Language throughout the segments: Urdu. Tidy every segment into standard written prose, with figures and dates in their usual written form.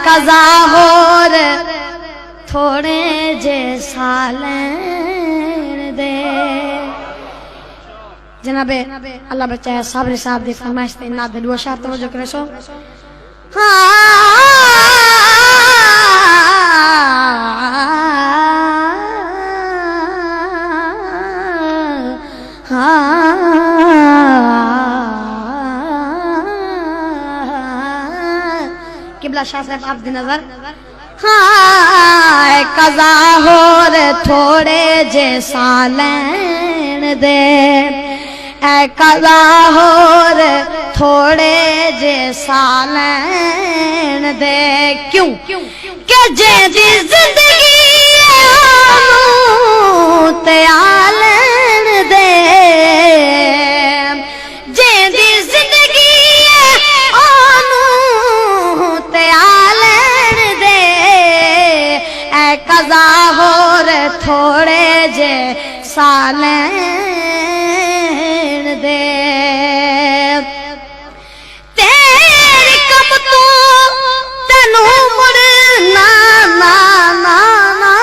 قضا ہور تھوڑے جے سالین دے جناب اللہ بچائے صابر صاحب دی فرمائش تے نہ دلو شاہ توجہ کرے سو قبلہ شاہ صاحب آپ دی نظر قضا ہور تھوڑے جے سالین دے اے قضا ہور تھوڑے جے سالین دے کیوں کہ جے دی زندگی آنو تے آلین دے جے دی زندگی آنو تے آلین دے اے قضا ہور تھوڑے جے سالین دے تیرے کم تو تینو مڑنا نا نا نا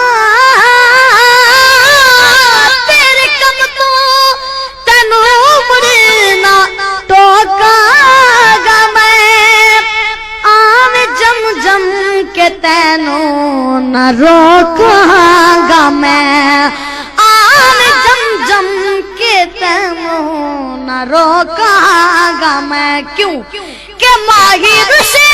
تیرے کم تو تینو مڑنا ٹوکا گا میں آم جم جم کے تینو نہ روکاں گا میں نہ روکاں گا میں کیوں کہ ماہر سے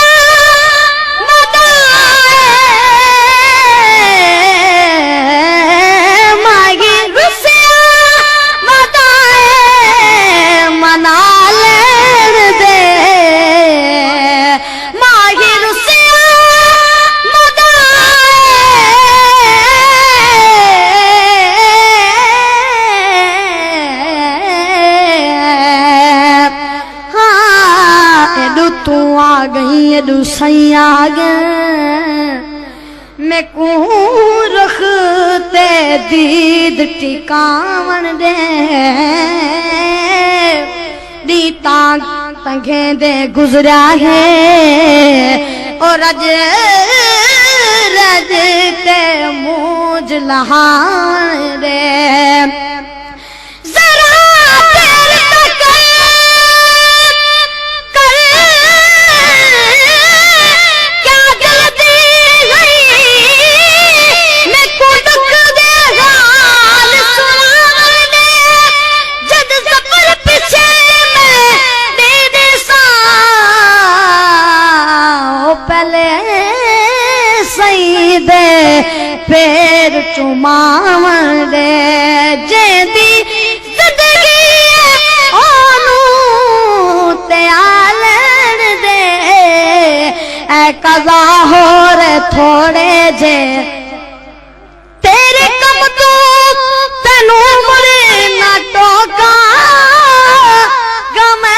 ماہر سے منا لین دے ماہر سے تو آ گئی ایڈو سائیں آ گئے میں کون رخ تے دید ٹھکاون دے دی تانگ تنگیں دے گزرا ہے اور رج رج تے موج لہان دے پیر چماون دے جیندی زندگی آنو تے آلین دے اے قضا ہور تھوڑے جے تیرے کم تو تینو مڑے نہ ٹوکا گا میں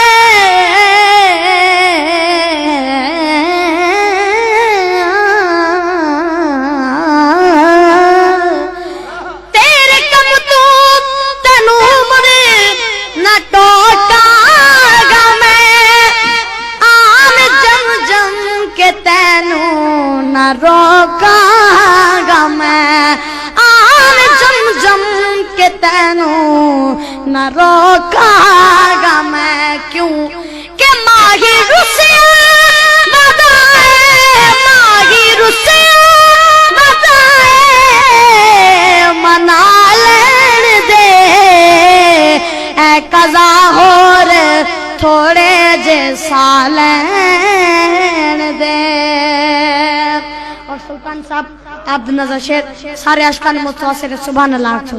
روکاں گا میں آم جم جم کے تینو نہ روکاں گا میں کیوں کہ ماہر سے ماہر سے منا لین دے اے قضا ہور تھوڑے جے سالین دے اور سلطان صاحب عبد النظر شیر سارے اشکان متواصر سبحان اللہ چھو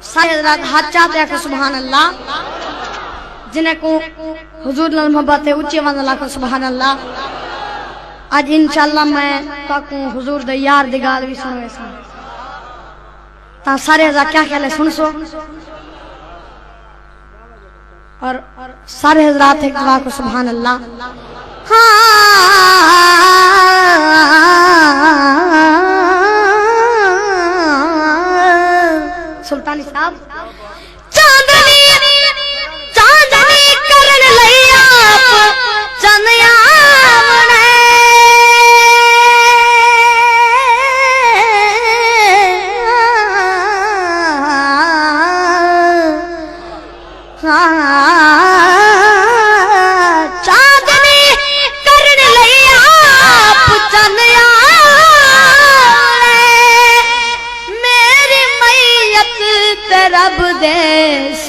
سارے حضرات ہاتھ چاہتے ہیں کہ سبحان اللہ جنہیں کو حضور محبت ہے اچھی وزن اللہ کو سبحان اللہ آج انشاءاللہ میں تاکوں حضور دے یار دے گال بھی سنو ایسا تا سارے حضرات کیا خیال ہے سن سو اور سارے حضرات ایک دعا کو سبحان اللہ سلطانی صاحب چاندنی چاندنی کرن لئی آپ چندیاں بنے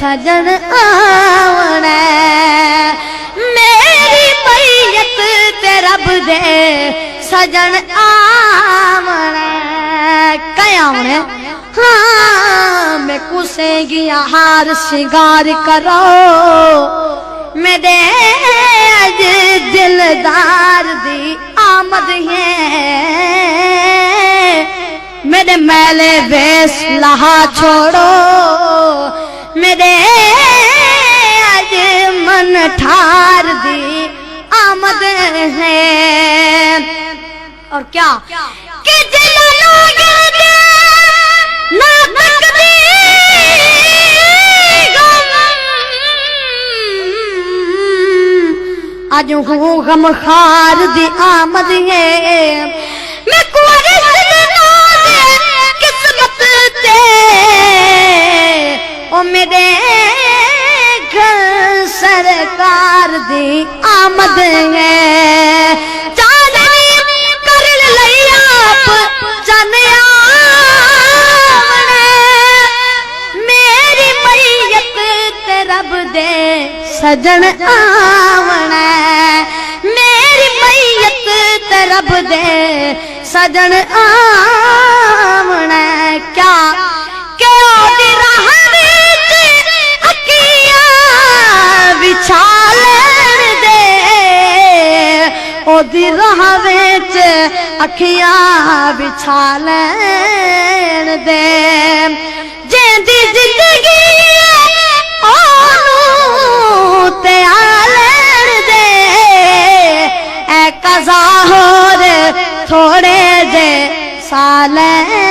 سجن آونا میری میت تے رب دے سجن آونا کیا آونا ہاں میں کسے گیا ہار شنگار کرو میرے اج دلدار دی آمد ہے میرے میلے بیس لہا چھوڑو میرے اج من ٹھار دی آمد ہے اور کیا کہ جلالو گردے نہ آج ہوں غم خار دی آمد ہے میں کوارس ناز قسمت تے او میرے گھر سرکار دی آمد ہے چاندنی کر لئی آپ چانیا میری میت تے رب دے سجن آونا میری میت تے رب دے سجن آونا کیا کہ اوڈی راہ وچ اکھیاں بچھا لین دے اوڈی راہ وچ اکھیاں بچھا لین دے جیندی زندگی تے آلین دے اے قضا ہور تھوڑے جے سالین